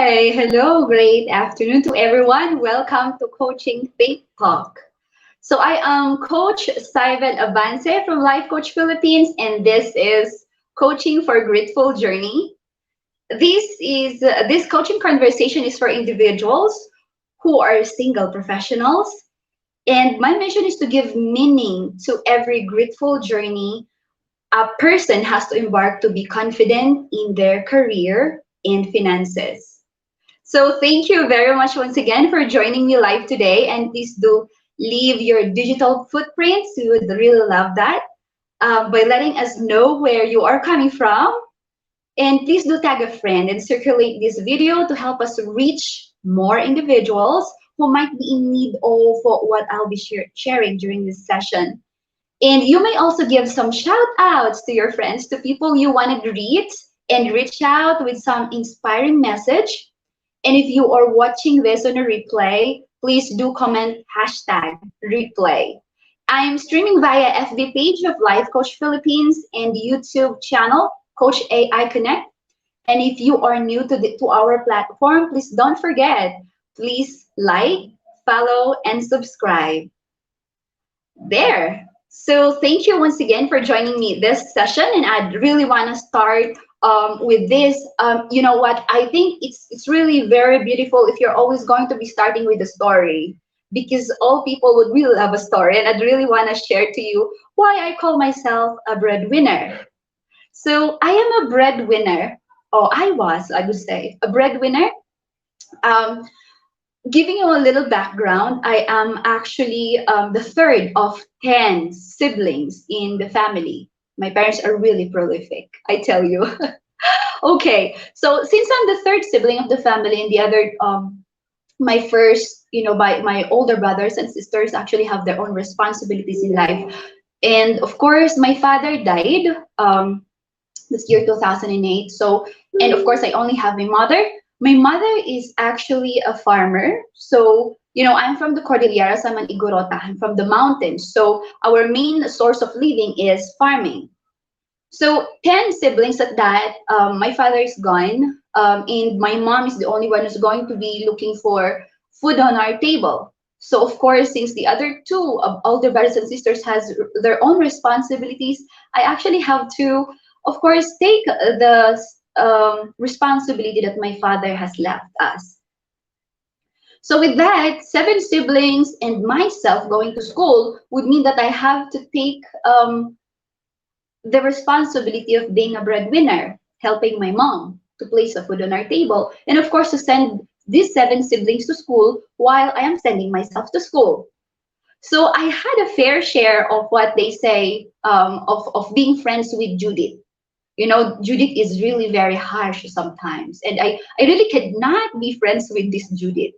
Hi, hello, great afternoon to everyone. Welcome to Coaching Faith Talk. So I am Coach Syvel Abance from Life Coach Philippines, and this is Coaching for Gritful Journey. This coaching conversation is for individuals who are single professionals, and my mission is to give meaning to every gritful journey a person has to embark to be confident in their career and finances. So thank you very much once again for joining me live today. And please do leave your digital footprints. We would really love that by letting us know where you are coming from. And please do tag a friend and circulate this video to help us reach more individuals who might be in need of what I'll be sharing during this session. And you may also give some shout outs to your friends, to people you want to greet and reach out with some inspiring message. And if you are watching this on a replay, please do comment hashtag replay. I'm streaming via FB page of Life Coach Philippines and YouTube channel Coach AI Connect. And if you are new to our platform, please don't forget, please like, follow, and subscribe. There. So thank you once again for joining me this session, and I'd really want to start with this. You know what? I think it's really very beautiful if you're always going to be starting with a story, because all people would really love a story, and I'd really want to share to you why I call myself a breadwinner. So I am a breadwinner, or I would say, a breadwinner. Um, Giving you a little background, I am actually the third of 10 siblings in the family. My parents are really prolific, I tell you. Okay, so since I'm the third sibling of the family, and the other, my first, by my older brothers and sisters actually have their own responsibilities in life. And of course, my father died this year 2008. So, and of course, I only have my mother. My mother is actually a farmer. So, I'm from the Cordilleras. I'm an Igorota. I'm from the mountains. So, our main source of living is farming. So, 10 siblings at that. My father is gone. And my mom is the only one who's going to be looking for food on our table. So, of course, since the other two older brothers and sisters has their own responsibilities, I actually have to, of course, take the responsibility that my father has left us. So with that, 7 siblings and myself going to school would mean that I have to take the responsibility of being a breadwinner, helping my mom to place the food on our table, and of course to send these 7 siblings to school while I am sending myself to school. So I had a fair share of what they say of being friends with Judith. Judith is really very harsh sometimes. And I really could not be friends with this Judith.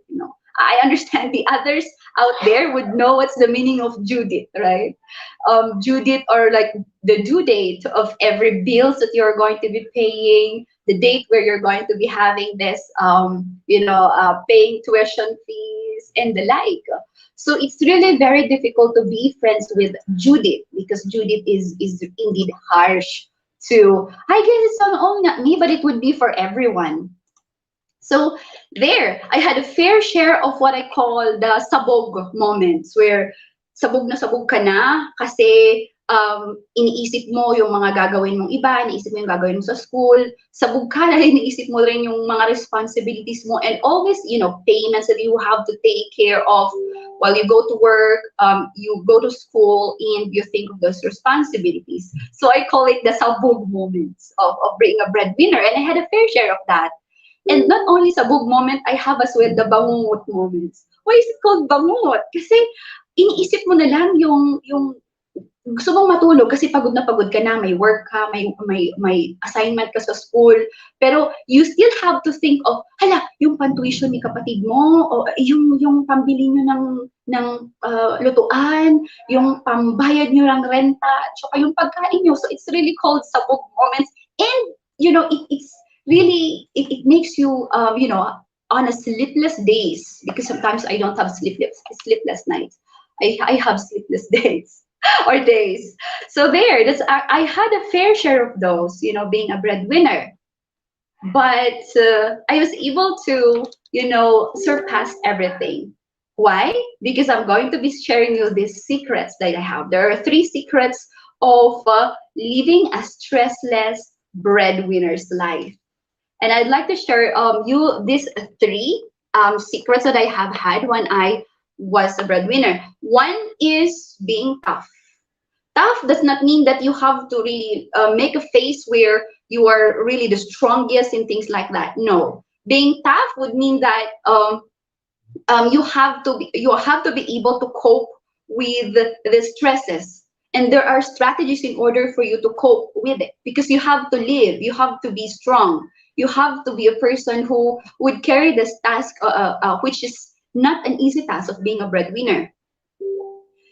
I understand the others out there would know what's the meaning of Judith, right? Judith, or like the due date of every bills that you're going to be paying, the date where you're going to be having this, paying tuition fees and the like. So it's really very difficult to be friends with Judith, because Judith is indeed harsh to, I guess it's not only not me, but it would be for everyone. So there, I had a fair share of what I call the sabog moments, where sabog na sabog ka na kasi iniisip mo yung mga gagawin mong iba, iniisip mo yung gagawin mo sa school, sabog ka na iniisip mo rin yung mga responsibilities mo, and always, payments that you have to take care of while you go to work, you go to school, and you think of those responsibilities. So I call it the sabog moments of being a breadwinner, and I had a fair share of that. And not only sabog moment, I have as well the bangungot moments. Why is it called bangungot? Kasi iniisip mo na lang yung gusto mong matulog kasi pagod na pagod ka na, may work ka, may assignment ka sa school, pero you still have to think of, hala, yung pantuition ni kapatid mo, o yung pambili nyo ng lutuan, yung pambayad nyo ng renta, tsaka yung pagkain nyo. So it's really called sabog moments. And, it's really, it makes you, on a sleepless days, because sometimes I don't have sleepless nights. I have sleepless days. Or days. So there, I had a fair share of those, being a breadwinner. but I was able to, surpass everything. Why? Because I'm going to be sharing you these secrets that I have. There are three secrets of living a stressless breadwinner's life. And I'd like to share you these three secrets that I have had when I was a breadwinner. One is being tough. Tough does not mean that you have to really make a face where you are really the strongest and things like that. No, being tough would mean that you have to be able to cope with the stresses, and there are strategies in order for you to cope with it, because you have to live, you have to be strong, you have to be a person who would carry this task, which is not an easy task of being a breadwinner.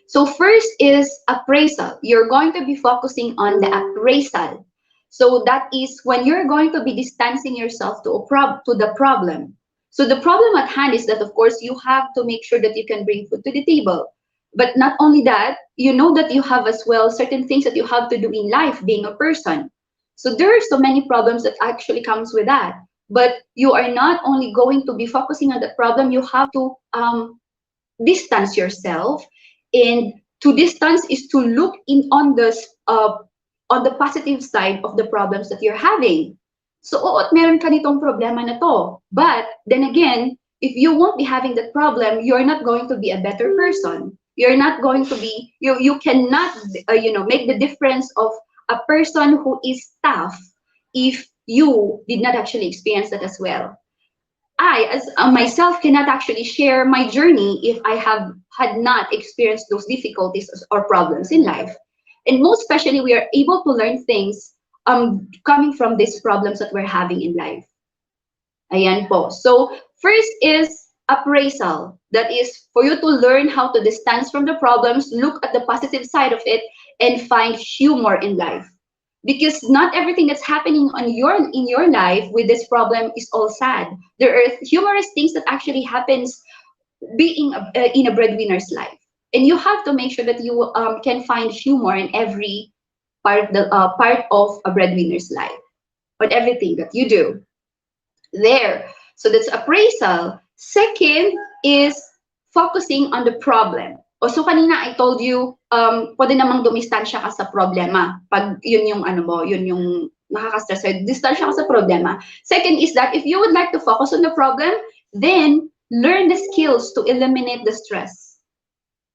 So first is appraisal. You're going to be focusing on the appraisal. So that is when you're going to be distancing yourself to the problem. So the problem at hand is that, of course, you have to make sure that you can bring food to the table. But not only that, you know that you have as well certain things that you have to do in life being a person. So there are so many problems that actually comes with that. But you are not only going to be focusing on the problem, you have to distance yourself, and to distance is to look in on the positive side of the problems that you're having. So oo, at meron ka nitong problema na to, but then again, if you won't be having that problem, you're not going to be a better person. You're not going to be, you cannot make the difference of a person who is tough if you did not actually experience that as well. I, as myself, cannot actually share my journey if I have had not experienced those difficulties or problems in life. And most especially, we are able to learn things coming from these problems that we're having in life. Ayan po. So first is appraisal. That is for you to learn how to distance from the problems, look at the positive side of it, and find humor in life. Because not everything that's happening in your life with this problem is all sad. There are humorous things that actually happens being in a breadwinner's life, and you have to make sure that you can find humor in every part of a breadwinner's life, on everything that you do there. So that's appraisal. Second is focusing on the problem. O so kanina I told you, pwede namang dumistansya ka sa problema. Pag yun yung ano mo, yun yung nakaka-stress sa'yo, distansya ka sa problema. Second is that if you would like to focus on the problem, then learn the skills to eliminate the stress.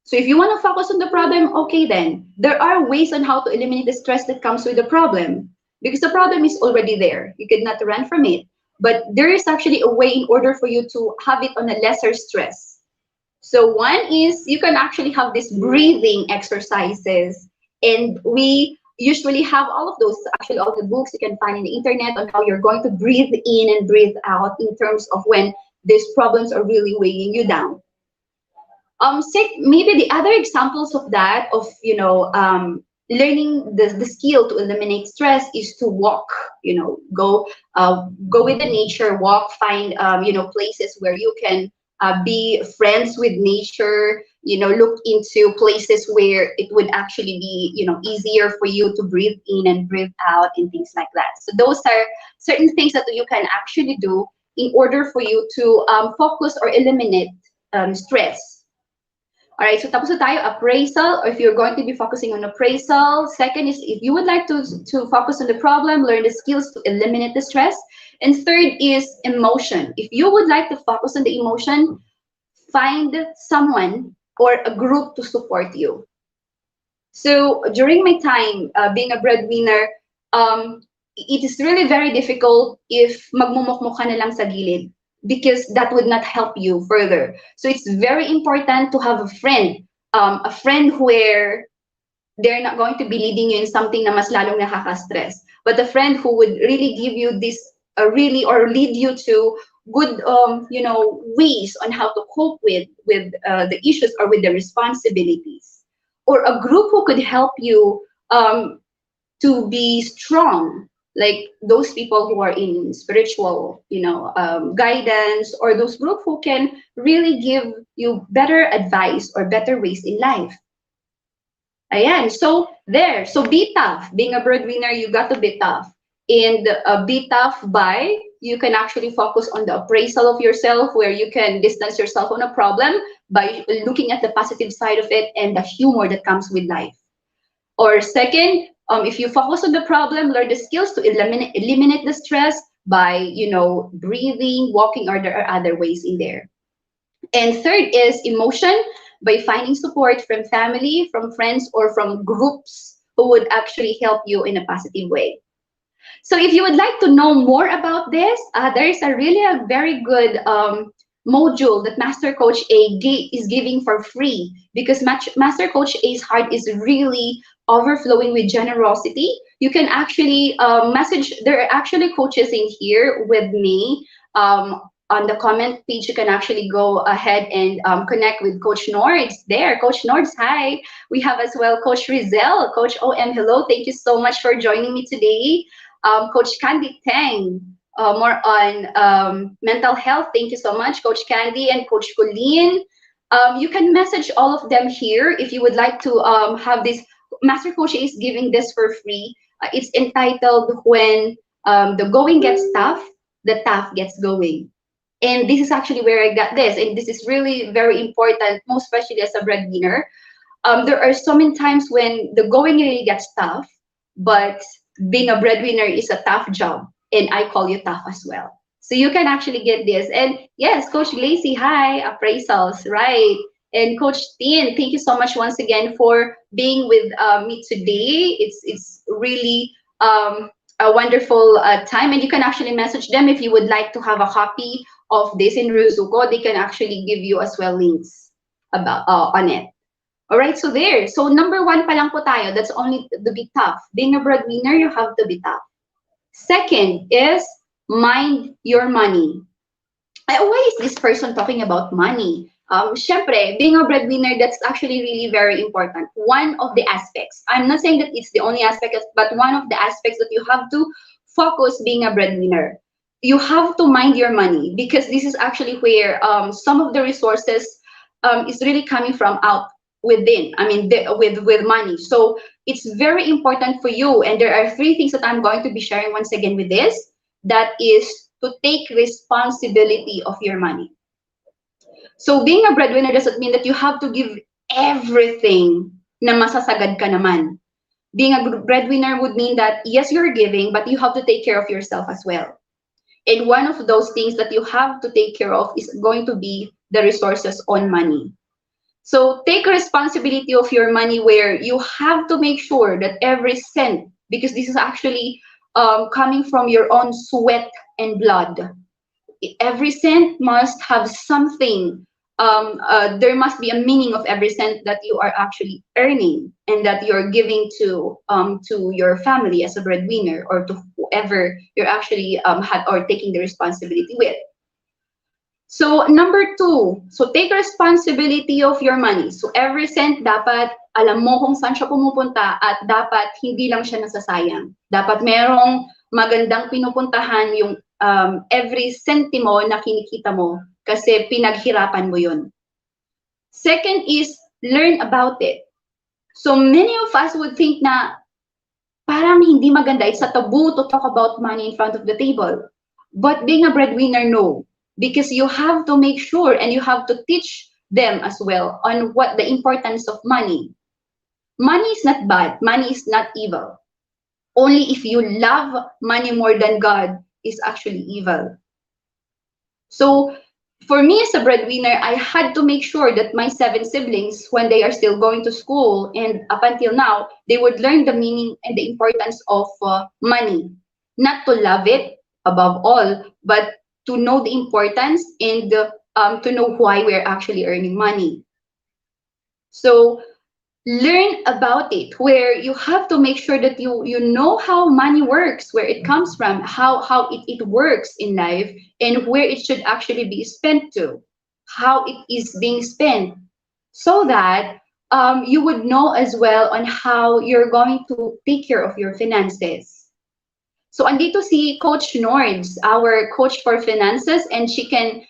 So if you want to focus on the problem, okay then. There are ways on how to eliminate the stress that comes with the problem. Because the problem is already there. You cannot run from it. But there is actually a way in order for you to have it on a lesser stress. So one is you can actually have these breathing exercises. And we usually have all of those, actually all the books you can find in the internet on how you're going to breathe in and breathe out in terms of when these problems are really weighing you down. Maybe the other examples of that, of learning the skill to eliminate stress, is to walk. Go with the nature, walk, find places where you can be friends with nature. Look into places where it would actually be easier for you to breathe in and breathe out and things like that. So those are certain things that you can actually do in order for you to focus or eliminate stress. All right, so tapos na tayo, appraisal, or if you're going to be focusing on appraisal. Second is if you would like to focus on the problem, learn the skills to eliminate the stress. And third is emotion. If you would like to focus on the emotion, find someone or a group to support you. So during my time being a breadwinner, it is really very difficult if magmumukmuk ka na lang sa gilid, because that would not help you further. So it's very important to have a friend where they're not going to be leading you in something na mas lalong nakaka-stress, but a friend who would really give you this or lead you to good ways on how to cope with the issues or with the responsibilities, or a group who could help you to be strong, like those people who are in spiritual guidance, or those group who can really give you better advice or better ways in life. Ayan, so be tough. Being a breadwinner, you got to be tough. And be tough by, you can actually focus on the appraisal of yourself, where you can distance yourself on a problem by looking at the positive side of it and the humor that comes with life. Or second, if you focus on the problem, learn the skills to eliminate the stress by, breathing, walking, or there are other ways in there. And third is emotion, by finding support from family, from friends, or from groups who would actually help you in a positive way. So if you would like to know more about this, there is a very good module that Master Coach is giving for free, because Master Coach A's heart is really overflowing with generosity. You can actually message. There are actually coaches in here with me. On the comment page, you can actually go ahead and connect with Coach Nords there. Coach Nords, hi. We have as well Coach Rizel, Coach OM, hello. Thank you so much for joining me today. Coach Candy Tang, more on mental health. Thank you so much, Coach Candy and Coach Colleen. You can message all of them here if you would like to have this. Master Coach is giving this for free. It's entitled When the Going Gets Tough, the Tough Gets Going. And this is actually where I got this. And this is really very important, most especially as a breadwinner. There are so many times when the going really gets tough, but being a breadwinner is a tough job, and I call you tough as well. So you can actually get this. And yes, Coach Lacey, hi, appraisals, right? And Coach Tin, thank you so much once again for being with me today. It's really a wonderful time, and you can actually message them if you would like to have a copy of this in Ruzuko. They can actually give you as well links about on it. All right, so there. So number one pa lang po tayo. That's only to be tough. Being a breadwinner, you have to be tough. Second is mind your money. Why is this person talking about money? Syempre, being a breadwinner, that's actually really very important. One of the aspects. I'm not saying that it's the only aspect, but one of the aspects that you have to focus being a breadwinner. You have to mind your money, because this is actually where some of the resources is really coming from out within. I mean, with money. So it's very important for you. And there are three things that I'm going to be sharing once again with this. That is to take responsibility of your money. So being a breadwinner doesn't mean that you have to give everything na masasagad ka naman. Being a breadwinner would mean that yes, you're giving, but you have to take care of yourself as well. And one of those things that you have to take care of is going to be the resources on money. So take responsibility of your money, where you have to make sure that every cent, because this is actually coming from your own sweat and blood, every cent must have something. There must be a meaning of every cent that you are actually earning and that you're giving to your family as a breadwinner, or to whoever you're actually had or taking the responsibility with. So number two, so take responsibility of your money. So every cent dapat alam mo kung saan siya pumupunta, at dapat hindi lang siya nasasayang. Dapat merong magandang pinupuntahan yung every centimo na kinikita mo, kasi pinaghirapan mo yun. Second is learn about it. So many of us would think na parang hindi maganda, it's a taboo to talk about money in front of the table. But being a breadwinner, no. Because you have to make sure and you have to teach them as well on what the importance of money. Money is not bad. Money is not evil. Only if you love money more than God is actually evil. So for me as a breadwinner, I had to make sure that my 7 siblings, when they are still going to school and up until now, they would learn the meaning and the importance of money. Not to love it above all, but to know the importance and to know why we're actually earning money. So learn about it, where you have to make sure that you know how money works, where it comes from, how it works in life, and where it should actually be spent to, how it is being spent, so that you would know as well on how you're going to take care of your finances. So andito si Coach Nords, our coach for finances, and she can,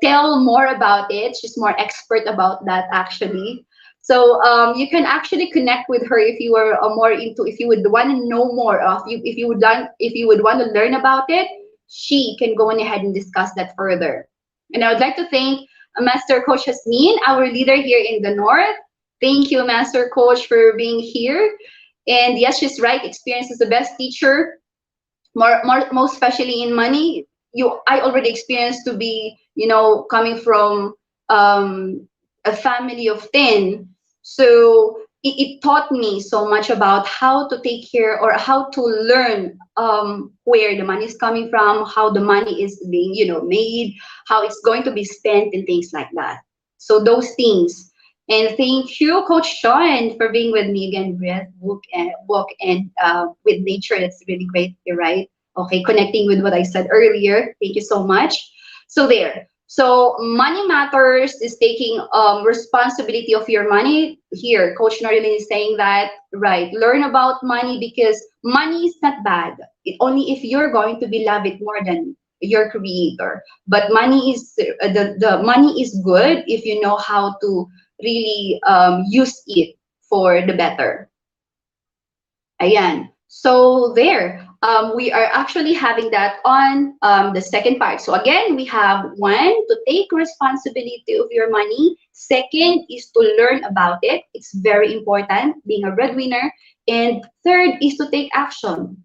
tell more about it. She's more expert about that actually. So you can actually connect with her if you are more into, if you would want to know more of you, if you would want to learn about it, she can go on ahead and discuss that further. And I would like to thank Master Coach Hasmin, our leader here in the North. Thank you, Master Coach, for being here. And yes, she's right. Experience is the best teacher. Most especially in money. I already experienced to be, coming from a family of 10. So it taught me so much about how to take care or how to learn where the money is coming from, how the money is being, made, how it's going to be spent, and things like that. So those things. And thank you, Coach Sean, for being with me again. Breath, book, and with nature. That's really great. You're right. Okay, connecting with what I said earlier. Thank you so much. So there. So money matters is taking responsibility of your money. Here, Coach Norilyn is saying that, right. Learn about money because money is not bad. Only if you're going to be love it more than your creator. But money is the money is good if you know how to really use it for the better. Ayan. So there, we are actually having that on the second part. So again, we have one, to take responsibility of your money. Second is to learn about it. It's very important, being a breadwinner. And third is to take action.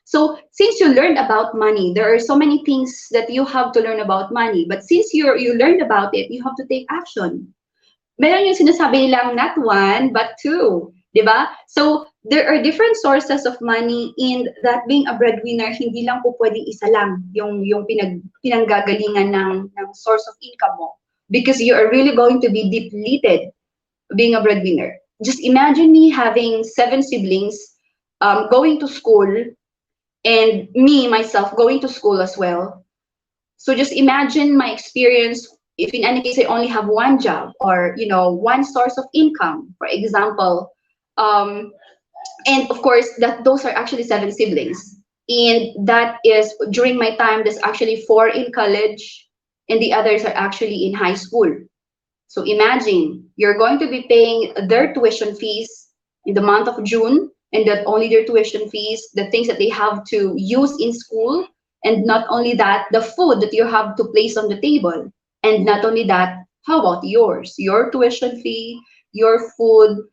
So since you learned about money, there are so many things that you have to learn about money. But since you learned about it, you have to take action. Meron yung sinasabi nilang not one, but two. Di ba? So, there are different sources of money in that being a breadwinner, hindi lang po pwedeng isa lang yung pinanggagalingan ng source of income mo. Because you are really going to be depleted being a breadwinner. Just imagine me having 7 siblings, going to school, and me, myself, going to school as well. So just imagine my experience if in any case I only have one job or one source of income, for example. Um, and of course that those are actually 7 siblings. And that is during my time, there's actually 4 in college and the others are actually in high school. So imagine you're going to be paying their tuition fees in the month of June, and that only their tuition fees, the things that they have to use in school, and not only that, the food that you have to place on the table. And not only that, how about yours? Your tuition fee, your food,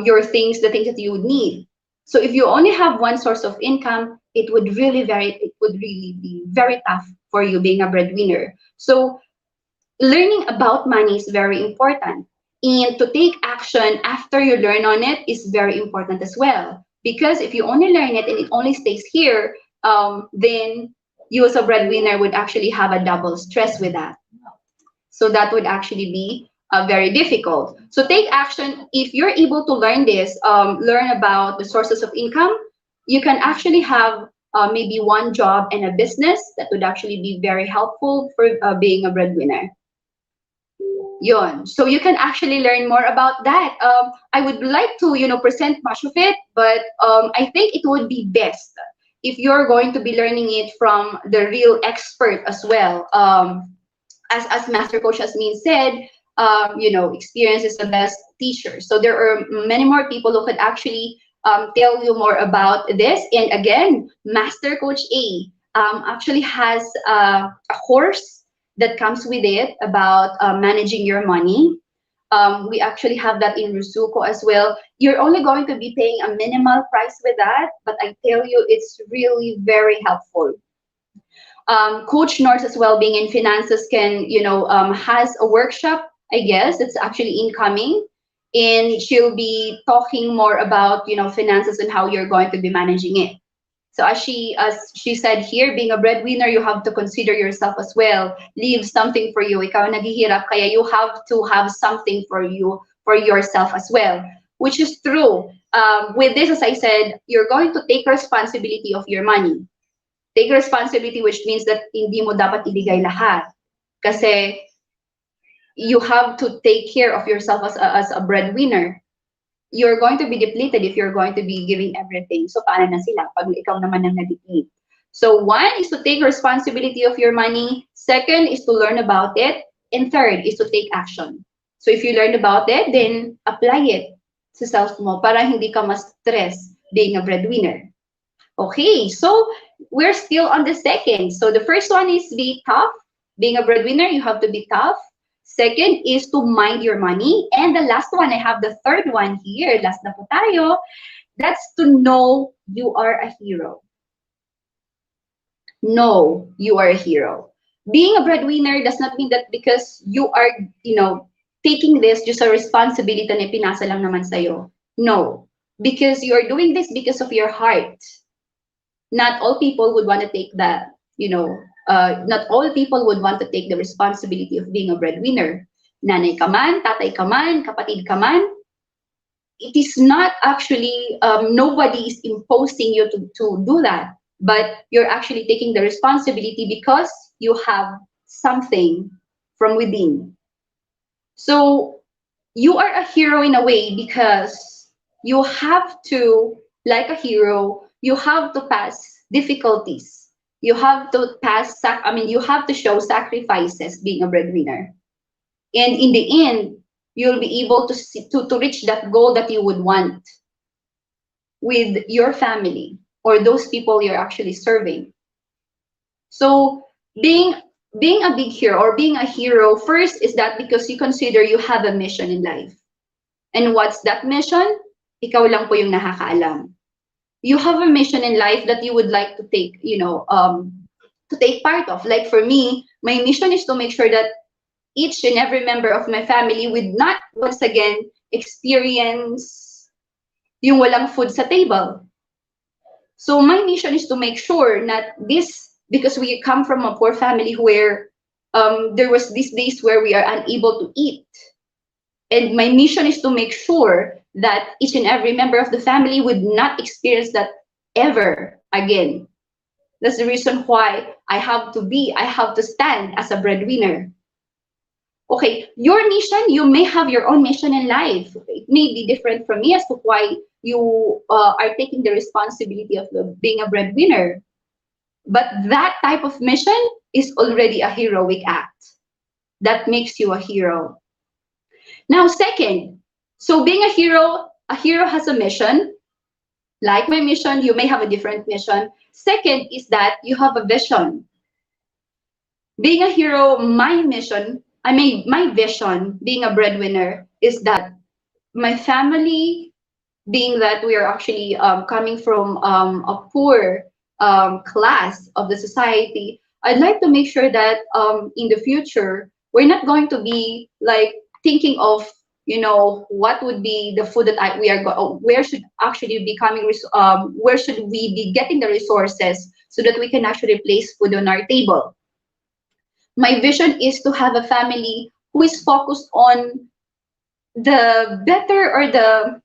your things, the things that you would need. So if you only have one source of income, it would really be very tough for you being a breadwinner. So learning about money is very important. And to take action after you learn on it is very important as well. Because if you only learn it and it only stays here, then you as a breadwinner would actually have a double stress with that. So that would actually be very difficult. So take action. If you're able to learn this, learn about the sources of income, you can actually have maybe one job and a business that would actually be very helpful for being a breadwinner. Yon. So you can actually learn more about that. I would like to, present much of it, but I think it would be best if you're going to be learning it from the real expert as well. As Master Coach Asmin said, experience is the best teacher. So there are many more people who could actually tell you more about this. And again, Master Coach A actually has a course that comes with it about managing your money. We actually have that in Rusuko as well. You're only going to be paying a minimal price with that, but I tell you, it's really very helpful. Coach Norse as well, being in finances, can has a workshop. I guess it's actually incoming, and she'll be talking more about finances and how you're going to be managing it. So as she said here, being a breadwinner, you have to consider yourself as well. Leave something for you. Ikaw naghihirap, kaya you have to have something for you, for yourself as well, which is true. With this, as I said, you're going to take responsibility of your money. Take responsibility, which means that hindi mo dapat ibigay lahat. Kasi you have to take care of yourself as a breadwinner. You're going to be depleted if you're going to be giving everything. So paano na sila pag ikaw naman ang na-deplete? So one is to take responsibility of your money. Second is to learn about it. And third is to take action. So if you learn about it, then apply it sa self mo para hindi ka mas stress being a breadwinner. Okay, so we're still on the second. So the first one is be tough. Being a breadwinner, you have to be tough. Second is to mind your money. And the last one, I have the third one here. Last na po tayo. That's to know you are a hero. Know you are a hero. Being a breadwinner does not mean that because you are, taking this just a responsibility na pinasa lang naman sa'yo. No. Because you are doing this because of your heart. Not all people would want to take that, not all people would want to take the responsibility of being a breadwinner. Nanay ka man, tatay ka man, kapatid ka man, it is not actually, nobody is imposing you to do that, but you're actually taking the responsibility because you have something from within. So you are a hero in a way because you have to, like a hero, you have to pass difficulties. You have to you have to show sacrifices being a breadwinner. And in the end, you'll be able to reach that goal that you would want with your family or those people you're actually serving. So being being a big hero or being a hero first is that because you consider you have a mission in life. And what's that mission? Ikaw lang po yung nakakaalam. You have a mission in life that you would like to take, to take part of. Like for me, my mission is to make sure that each and every member of my family would not once again experience yung walang food sa table. So my mission is to make sure that this, because we come from a poor family where there was these days where we are unable to eat. And my mission is to make sure that each and every member of the family would not experience that ever again. That's the reason why I have to stand as a breadwinner. Okay, your mission, you may have your own mission in life. It may be different from me as to why you are taking the responsibility of being a breadwinner. But that type of mission is already a heroic act. That makes you a hero. Now, second, so being a hero has a mission. Like my mission, you may have a different mission. Second is that you have a vision. Being a hero, my vision, being a breadwinner, is that my family, being that we are actually coming from a poor class of the society, I'd like to make sure that in the future, we're not going to be like thinking of, what would be the food that where should actually be where should we be getting the resources so that we can actually place food on our table. My vision is to have a family who is focused on the better or the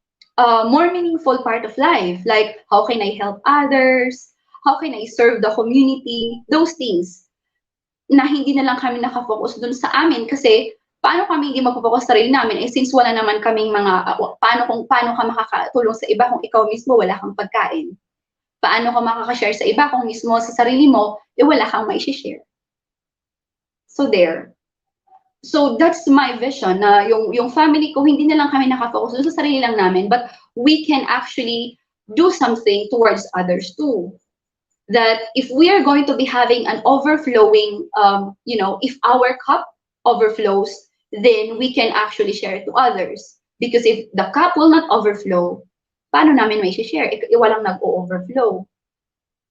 more meaningful part of life, like how can I help others, how can I serve the community, those things na hindi na lang kami nakafocus dun sa amin kasi paano kami hindi magpo-focus sa sarili namin since wala naman kaming mga paano ka makakatulong sa iba kung ikaw mismo wala kang pagkain, paano ka makaka-share sa iba kung mismo sa sarili mo wala kang mai-share. So there. So that's my vision na yung family ko hindi na lang kami nakafocus sa sarili lang namin, but we can actually do something towards others too. That if we are going to be having an overflowing, if our cup overflows, then we can actually share it to others. Because if the cup will not overflow, paano namin may share? Walang nag-o-overflow.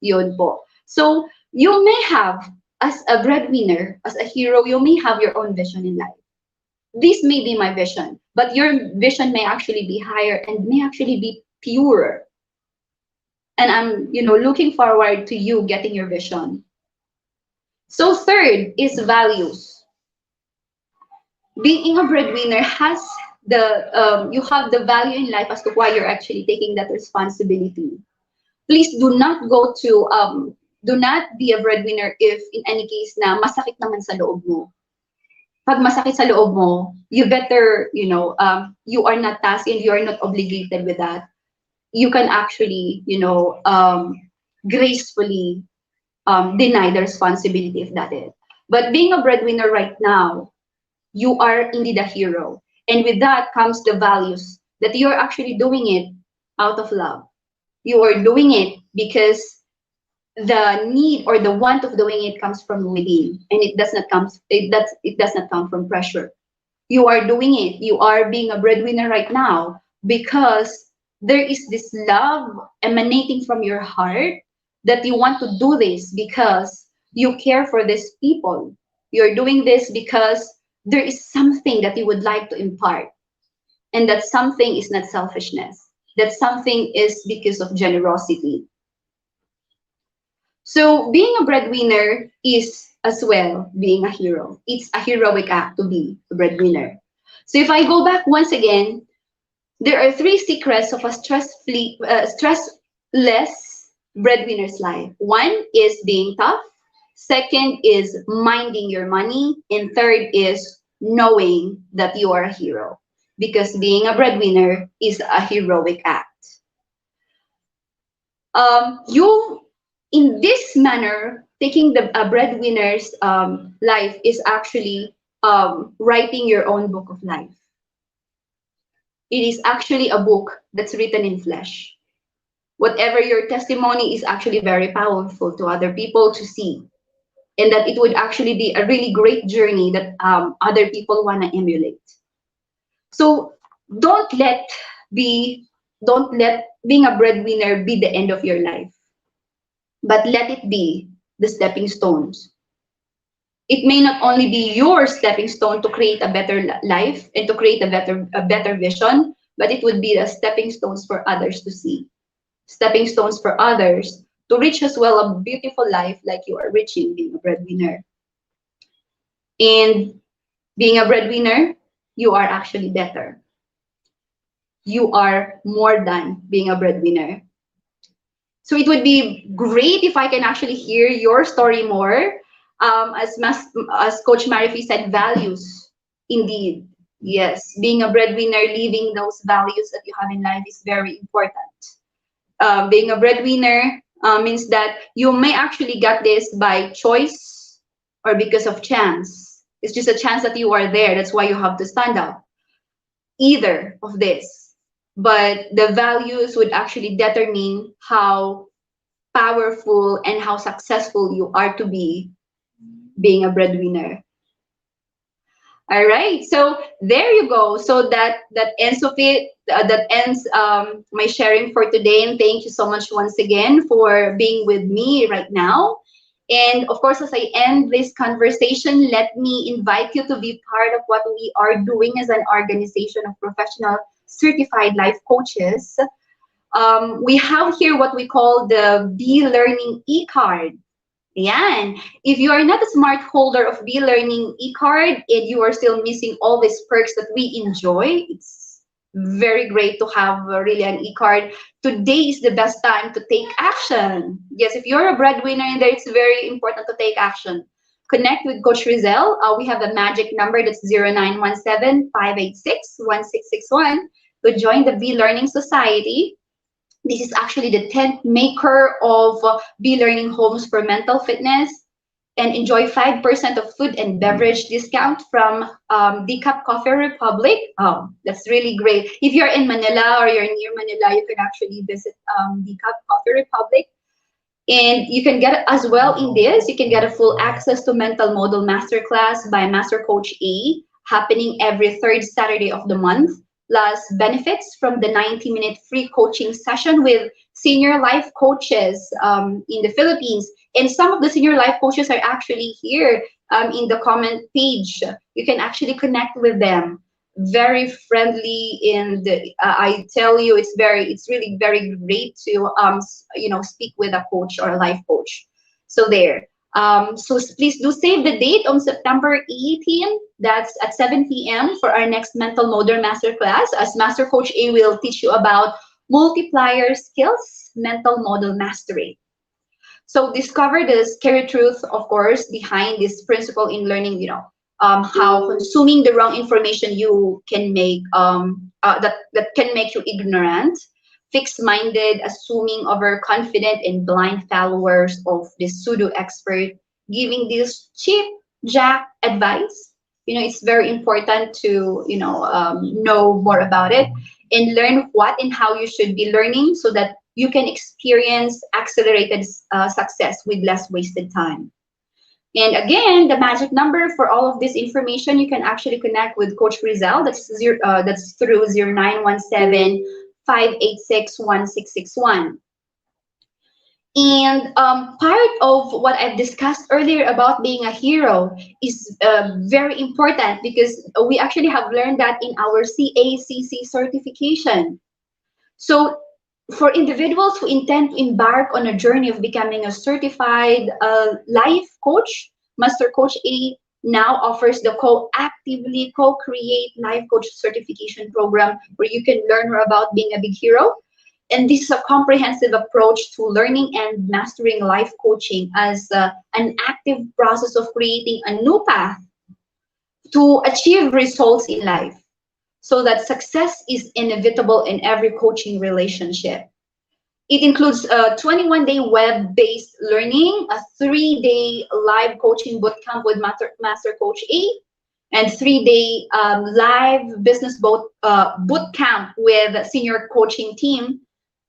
Yun po. So you may have, as a breadwinner, as a hero, you may have your own vision in life. This may be my vision, but your vision may actually be higher and may actually be purer. And I'm, looking forward to you getting your vision. So third is values. Being a breadwinner has you have the value in life as to why you're actually taking that responsibility. Please do not do not be a breadwinner if in any case na masakit naman sa loob mo. Pag masakit sa loob mo, you better, you are not tasked and you are not obligated with that. You can actually, gracefully deny the responsibility if that is. But being a breadwinner right now, you are indeed a hero. And with that comes the values that you're actually doing it out of love. You are doing it because the need or the want of doing it comes from within, and it does not come from pressure. You are doing it. You are being a breadwinner right now because there is this love emanating from your heart that you want to do this because you care for these people. You're doing this because there is something that you would like to impart, and that something is not selfishness. That something is because of generosity. So being a breadwinner is as well being a hero. It's a heroic act to be a breadwinner. So if I go back once again, there are three secrets of a stressless breadwinner's life. One is being tough. Second is minding your money. And third is knowing that you are a hero. Because being a breadwinner is a heroic act. You, in this manner, taking the a breadwinner's life is actually writing your own book of life. It is actually a book that's written in flesh. Whatever your testimony is actually very powerful to other people to see, and that it would actually be a really great journey that other people want to emulate. So don't let be don't let being a breadwinner be the end of your life, but let it be the stepping stones. It may not only be your stepping stone to create a better life and to create a better vision, but it would be the stepping stones for others to see, stepping stones for others to reach as well a beautiful life like you are reaching being a breadwinner. And being a breadwinner, you are actually better. You are more than being a breadwinner. So it would be great if I can actually hear your story more. As Coach Marifi said, values. Indeed. Yes. Being a breadwinner, living those values that you have in life is very important. Being a breadwinner means that you may actually get this by choice or because of chance. It's just a chance that you are there. That's why you have to stand up. Either of this. But the values would actually determine how powerful and how successful you are to be being a breadwinner. All right, so there you go. So that ends of it. That ends my sharing for today. And thank you so much once again for being with me right now. And of course, as I end this conversation, let me invite you to be part of what we are doing as an organization of professional certified life coaches. We have here what we call the Be Learning e-card. Yan. If you are not a smart holder of Be Learning e-card and you are still missing all these perks that we enjoy, it's very great to have really an e-card. Today is the best time to take action. Yes, if you're a breadwinner in there, it's very important to take action. Connect with Coach Rizel. We have a magic number that's 0917-586-1661 to join the Be Learning Society. This is actually the 10th maker of Be Learning Homes for Mental Fitness, and enjoy 5% of food and beverage discount from Decaf Coffee Republic. Oh, that's really great. If you're in Manila or you're near Manila, you can actually visit Decaf Coffee Republic. And you can get as well in this, you can get a full access to Mental Model Masterclass by Master Coach A, happening every third Saturday of the month, plus benefits from the 90-minute free coaching session with senior life coaches in the Philippines. And some of the senior life coaches are actually here in the comment page. You can actually connect with them. Very friendly, and I tell you, it's really very great to speak with a coach or a life coach. So there. So please do save the date on September 18th. That's at 7 p.m. for our next Mental Model Masterclass, as Master Coach A will teach you about multiplier skills, mental model mastery. So discover the scary truth, of course, behind this principle in learning, how consuming the wrong information you can make that can make you ignorant, fixed-minded, assuming, overconfident, and blind followers of this pseudo expert, giving this cheap jack advice. It's very important to know more about it and learn what and how you should be learning so that you can experience accelerated success with less wasted time. And again, the magic number for all of this information, you can actually connect with Coach Rizal. That's through 0917-586-1661. And part of what I've discussed earlier about being a hero is very important because we actually have learned that in our CACC certification. So for individuals who intend to embark on a journey of becoming a certified life coach, Master Coach A now offers the Actively Co-Create Life Coach Certification Program where you can learn more about being a big hero. And this is a comprehensive approach to learning and mastering life coaching as an active process of creating a new path to achieve results in life so that success is inevitable in every coaching relationship. It includes a 21-day web-based learning, a 3-day live coaching bootcamp with Master Coach A, and 3-day live business bootcamp with senior coaching team.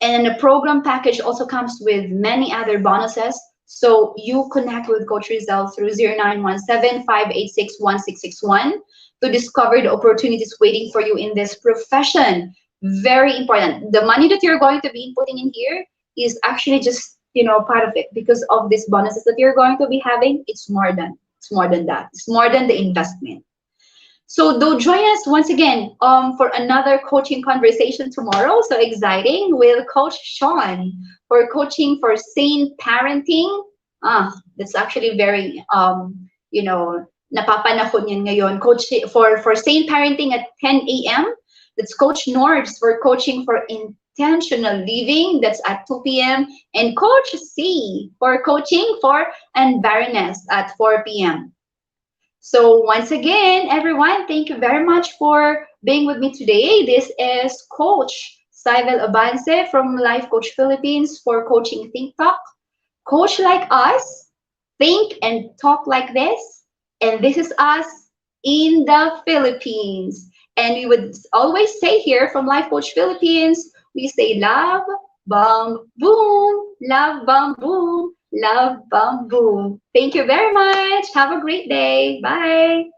And the program package also comes with many other bonuses. So you connect with Coach Rizal through 0917-586-1661 to discover the opportunities waiting for you in this profession. Very important. The money that you're going to be putting in here is actually just part of it because of these bonuses that you're going to be having. It's more than that. It's more than the investment. So do join us once again for another coaching conversation tomorrow. So exciting with Coach Sean for coaching for sane parenting. That's actually very napapanahon yan ngayon. Coach for sane parenting at 10 a.m. That's Coach Nords for coaching for intentional living. That's at 2 p.m. And Coach C for coaching for unbarrenness at 4 p.m. So once again, everyone, thank you very much for being with me today. This is Coach Syvel Abance from Life Coach Philippines for Coaching Think Talk. Coach like us, think and talk like this. And this is us in the Philippines. And we would always say here from Life Coach Philippines, we say love, bam, boom, love, bam, boom. Love, bam, boom. Thank you very much. Have a great day. Bye.